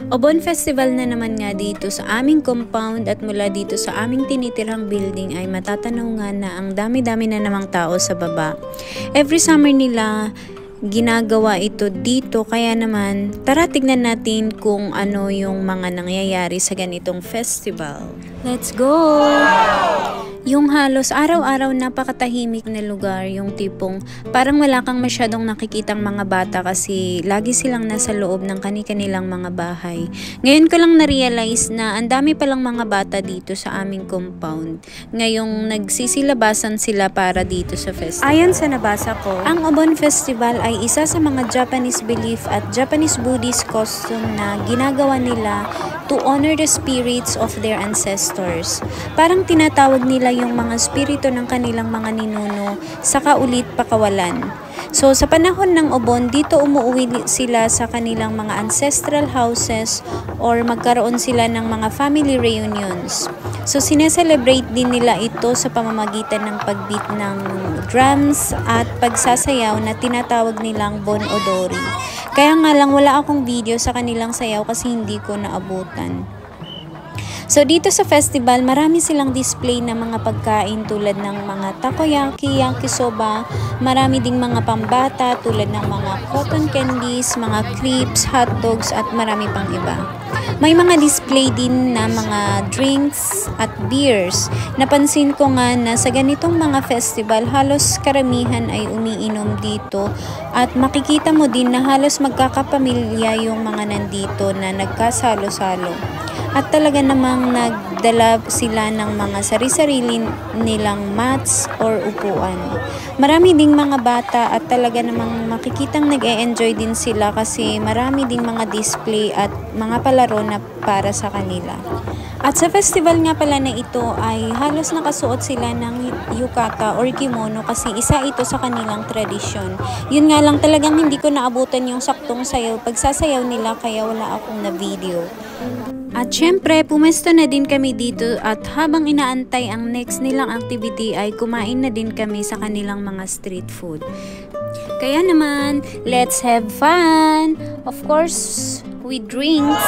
Obon Festival na naman nga dito sa aming compound at mula dito sa aming tinitirang building ay matatanaw nga na ang dami-dami na namang tao sa baba. Every summer nila ginagawa ito dito, kaya naman tara tignan natin kung ano yung mga nangyayari sa ganitong festival. Let's go! Yung halos araw-araw napakatahimik na lugar, yung tipong parang wala kang masyadong nakikitang mga bata kasi lagi silang nasa loob ng kani-kanilang mga bahay. Ngayon ko lang na-realize na ang dami palang mga bata dito sa aming compound. Ngayong nagsisilabasan sila para dito sa festival. Ayon sa nabasa ko, ang Obon Festival ay isa sa mga Japanese belief at Japanese Buddhist custom na ginagawa nila to honor the spirits of their ancestors. Parang tinatawag nila yung mga spirito ng kanilang mga ninuno sa kaulit pakawalan. So sa panahon ng Obon, dito umuwi sila sa kanilang mga ancestral houses or magkaroon sila ng mga family reunions. So sineselebrate din nila ito sa pamamagitan ng pagbeat ng drums at pagsasayaw na tinatawag nilang Bon Odori. Kaya nga lang wala akong video sa kanilang sayaw kasi hindi ko naabutan. So dito sa festival, marami silang display ng mga pagkain tulad ng mga takoyaki, yakisoba, marami ding mga pambata tulad ng mga cotton candies, mga crepes, hotdogs at marami pang iba. May mga display din na mga drinks at beers. Napansin ko nga na sa ganitong mga festival, halos karamihan ay umiinom dito at makikita mo din na halos magkakapamilya yung mga nandito na nagkasalo-salo. At talaga namang nagdala sila ng mga sari-sarili nilang mats or upuan. Marami ding mga bata at talaga namang makikitang nag-e-enjoy din sila kasi marami ding mga display at mga palaro na para sa kanila. At sa festival nga pala na ito ay halos nakasuot sila ng yukata or kimono kasi isa ito sa kanilang tradisyon. Yun nga lang talagang hindi ko naabutan yung saktong sayaw pagsasayaw nila kaya wala akong na video. At syempre, pumesto na din kami dito at habang inaantay ang next nilang activity ay kumain na din kami sa kanilang mga street food. Kaya naman, let's have fun! Of course, with drinks.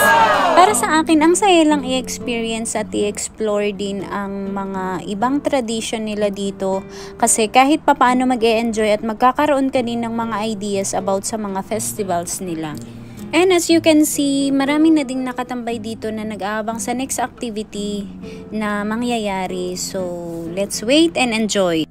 Para sa akin, ang saya lang i-experience at i-explore din ang mga ibang tradition nila dito kasi kahit papaano mag-e-enjoy at magkakaroon ka din ng mga ideas about sa mga festivals nila. And as you can see, marami na ding nakatambay dito na nag-aabang sa next activity na mangyayari. So, let's wait and enjoy.